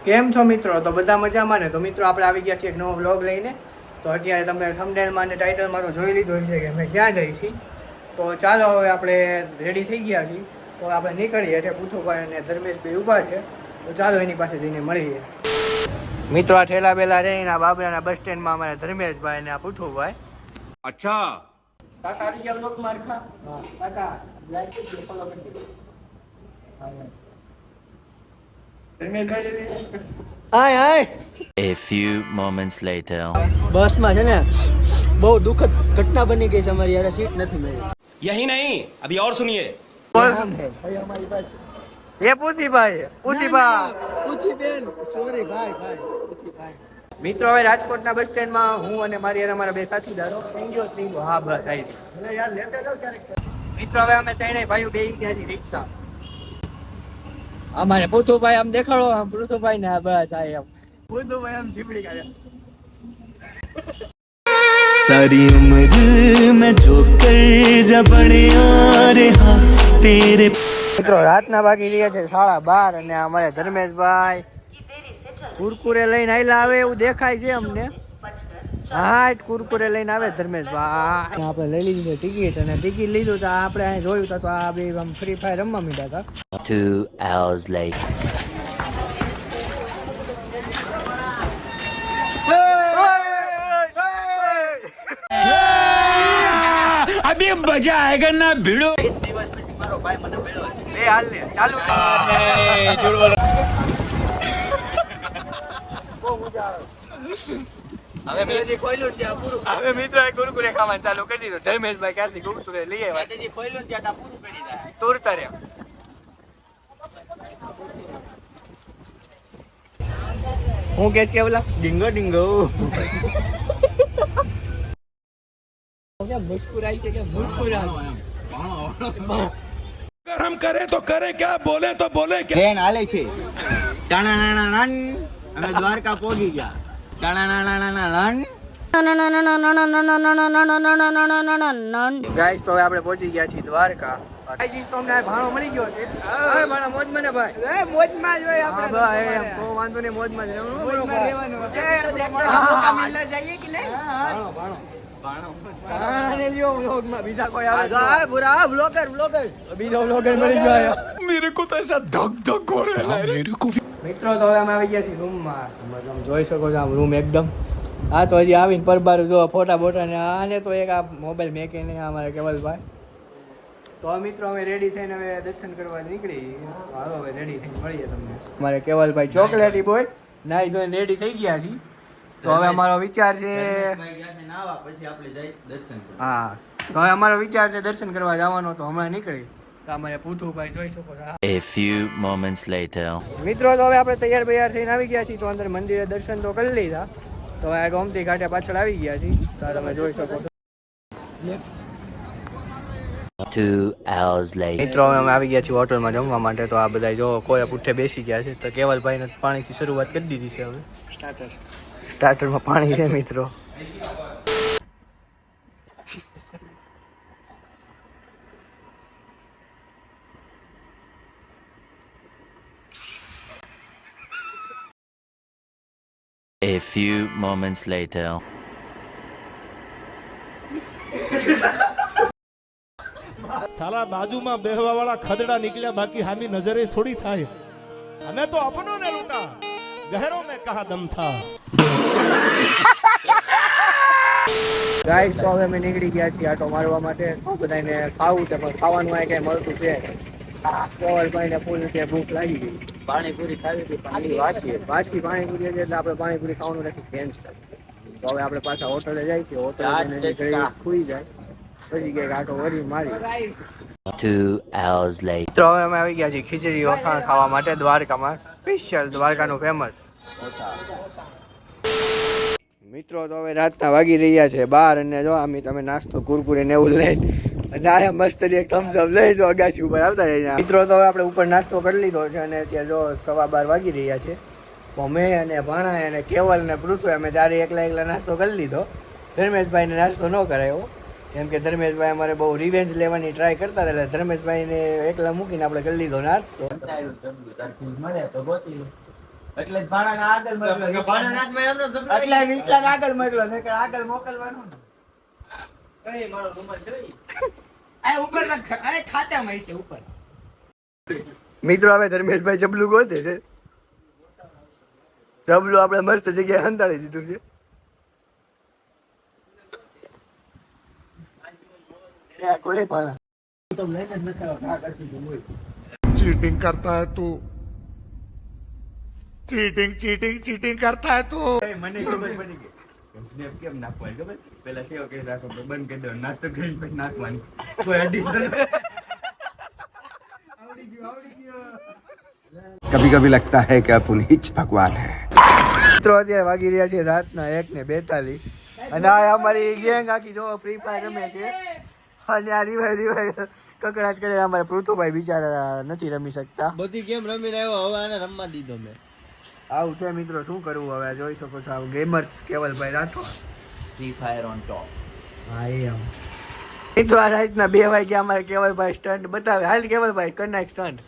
કેમ છો મિત્રો? તો બધા મજામાં ને? તો મિત્રો આપણે આવી ગયા છીએ એક નવો વ્લોગ લઈને. તો અત્યારે તમે થંબનેલમાં અને ટાઇટલમાં તો જોઈ લીધું છે કે અમે ક્યાં જઈએ છીએ. તો ચાલો હવે આપણે રેડી થઈ ગયા છીએ. તો આપણે નીકળીએ એટલે પૂથુભાઈ અને ધર્મેશભાઈ ઊભા છે. તો ચાલો એની પાસે જઈને મળીએ. મિત્રો આ ઠેલા બેલા રહીને આ બાબરાના બસ સ્ટેન્ડમાં અમારે ધર્મેશભાઈ અને આ પૂથુભાઈ. અચ્છા કાકા આવી ગયા વ્લોગ મારખા? હા કાકા લાઈક કરી ફોલો કરી દો. A few moments later. બસમાં છે ને બહુ દુઃખદ ઘટના બની ગઈ છે અમારી યાર સીટ નથી મળી. यही नहीं अभी और सुनिए નામ છે ભાઈ અમારી પાસે એ પૂથીભાઈ પૂથીબેન સોરી ભાઈ પૂથીભાઈ. મિત્રો હવે રાજકોટના બસ સ્ટેન્ડમાં હું અને મારી અને અમારા બે સાથીદારો ત્રીજો હા બસ આવી ગઈ. મને યાર લેતા જાવ ક્યારેક. મિત્રો હવે અમે ત્રણેય ભાઈઓ બેસી ગયા છીએ રિક્ષા. અમારે પૂથુભાઈ આમ દેખાડો, આમ પૂથુભાઈ ને બસ આ એમ પૂથુભાઈ આમ ચીપડી કાઢે. सारी उम्र में जो कर जबड़िया रे हाँ तेरे. મિત્રો રાતના બાકી રહ્યા છે 12:30 અને અમારે ધર્મેશભાઈ કુરકુરે લઈને આયલા આવે એવું દેખાય છે અમને. હા કુરકુરે લઈને આવે ધર્મેશભાઈ. આપણે લઈ લીધી ટિકિટ અને ટિકિટ લીધું તો આપણે અહીં જોયું તો આ બે આમ ફ્રી ફાયર રમવા માંડ્યા હતા. 2 hours later. अभी मजा आएगा ना भिड़ो 20 દિવસ પછી મારો ભાઈ મને મળ્યો છે. બે હાલ ને ચાલુ બહુ મજા આવે. હવે મેં જે ખોલ્યું ને ત્યાં પૂરું. હવે મિત્રો કુરકુરે ખાવાનું ચાલુ કરી દીધું. ધર્મેશભાઈ ક્યાંથી કુરકુરે લઈ આવ્યા મેં જે ખોલ્યું ને ત્યાં પૂરું કરી દીધા. તુરતા રે. હું કેસ કે બોલા ડિંગો ડિંગો. क्या मुस्कुराई के क्या मुस्कुराई. अगर हम करें तो करें क्या बोले तो बोले क्या ટ્રેન હાલે છે. ટાણા નાના નાન અમે દ્વારકા પહોંચી ગયા. ટાણા નાના નાના નાન. ગાઈસ તો હવે આપણે પહોંચી ગયા છીએ દ્વારકા. ગાઈસ તો અમને ભાણો મળી ગયો છે. હા ભાણા મોજમાં ને ભાઈ. એ મોજમાં જ હોય આપણે. ભાઈ એમ તો વાંધો નહીં મોજમાં જ રહેવાનું. ભાણો ભાણો ભાણાને લ્યો વ્લોગમાં. બીજા કોઈ આવે તો આ બુરા બ્લોગર બીજો વ્લોગર મળી ગયો. मेरे को तो ऐसा धक धक हो रहा है मेरे को भी મિત્રો તો હવે અમે આવી ગયા છીએ રૂમમાં. તમે જોઈ શકો છો આમ રૂમ એકદમ. હા તો હજી આવીને પરબારું જો ફોટા બોટા ને આને તો એક આ મોબાઈલ મેકે ને અમારે કેવલભાઈ. તો મિત્રો અમે રેડી થઈને હવે દર્શન કરવા નીકળી. હાલો હવે રેડી થઈને મળીએ તમને. અમારે કેવલભાઈ ચોકલેટી બોય નાઈ ધોઈને રેડી થઈ ગયા છીએ. તો હવે અમારો વિચાર છે પછી આપણે જઈ દર્શન કરવા. હા તો હવે અમારો વિચાર છે દર્શન કરવા જવાનો. તો હમણાં નીકળી તો અમારે પૂથુભાઈ જોઈ શકો છો. A few moments later. મિત્રો તો હવે આપણે તૈયાર થઈને આવી ગયા છીએ. તો અંદર મંદિરે દર્શન તો કરી લીધા. તો હવે ગોમતી ઘાટે પાછળ આવી ગયા છીએ. તો તમે જોઈ શકો છો. 2 hours later. મિત્રો અમે આવી ગયા છીએ હોટલમાં જમવા માટે. તો આ બધા જો કોઈ પુઠ્ઠે બેસી ગયા છે. તો કેવલભાઈને પાણીથી શરૂઆત કરી દીધી છે. હવે સ્ટાર્ટરમાં પાણી છે મિત્રો. A few moments later. સાલા બાજુમાં બેહવા વાળા ખદડા નીકળ્યા બાકી હામી નજરે થોડી થાય. અમે તો અપનો ને લૂટા ગહેરો મેં કહા દમ થા. ગાઈસ તો હવે અમે નીકળી ગયા છીએ આટો મારવા માટે. બધાને ખાવું છે પણ ખાવાનું આ કઈ મળતું છે. કેવલભાઈને ફૂલ કે ભૂખ લાગી ગઈ. પાણીપુરી ખાવી હતી પાણી પાછી પાણીપુરી એટલે આપણે પાણીપુરી ખાવાનું નથી કેન્સલ. તો હવે આપણે પાછા હોટલે જાય છે. હોટલે ખુઈ જાય પછી કઈક આટો વરી મારી. 2 hours later. તો હવે અમે આવી ગયા છીએ ખીચડી વખાણ ખાવા માટે દ્વારકામાં. સ્પેશિયલ દ્વારકાનું ફેમસ. મિત્રો તો હવે રાતના વાગી રહ્યા છે 12 અને જો અમે તમે નાસ્તો કુરકુરે ને એવું લઈ અને આ મસ્ત એક થમ્સ અપ લઈ જો અગાસી ઉપર આવતા રહ્યા. મિત્રો તો હવે આપણે ઉપર નાસ્તો કરી લીધો છે અને અત્યારે જો 12:15 વાગી રહ્યા છે. તો મેં અને ભાણા અને કેવલ ને પૃથ્વી અમે ચારે એકલા નાસ્તો કરી લીધો. ધર્મેશભાઈને નાસ્તો ન કરાયો કેમ કે ધર્મેશભાઈ અમારે બહુ રિવેન્જ લેવાની ટ્રાય કરતા હતા. એટલે ધર્મેશભાઈને એકલા મૂકીને આપણે કરી લીધો નાસ્તો. એટલે જ ભાણાને આગળ મોકલો. ભાણાના હાથમાં એમનો જબલો એટલે વિશાલ આગળ મોકલો ને આગળ મોકલવાનું ને. કઈ મારો ગુમાન જોઈ આ ઉપર આ ખાચામાં છે ઉપર. મિત્રો હવે ધર્મેશભાઈ જબલું ગોતે છે. જબલું આપણે મસ્ત જગ્યાએ હંતાડી દીધું છે. કોને પાણા તો લઈને જ નથી આવ્યો. चीटिंग करता है तू चीटिंग चीटिंग चीटिंग करता है तू મને ખબર પડી ગઈ સ્નેપ કેમ નાખવાની ખબર પેલા સેવ કરી રાખો તો બંધ કરી દો નાસ્તો કરીને પછી નાખવાની કોઈ એડિશન આવડી ગયો कभी कभी लगता है कि अपन ही भगवान है મિત્રો અત્યારે વાગી રહ્યા છે રાતના 1:42 અને આ અમારી ગેંગ આખી જો ફ્રી ફાયર રમે છે અને આ રીવાય કકડાટ કરે. અમારા પૃથુભાઈ બિચારા નથી રમી શકતા. બધી ગેમ રમીને આવ્યો હવે આને રમવા દીધો મેં. આવું છે મિત્રો, શું કરવું હવે? જોઈ શકો છો આ gamers Kevalbhai Rathod. Free fire on top. હા એમ મિત્રો આ રાતના 2 વાગ્યા અમારે કેવલભાઈ સ્ટન્ટ બતાવે. હાલ કેવલભાઈ કર નાખ સ્ટન્ટ.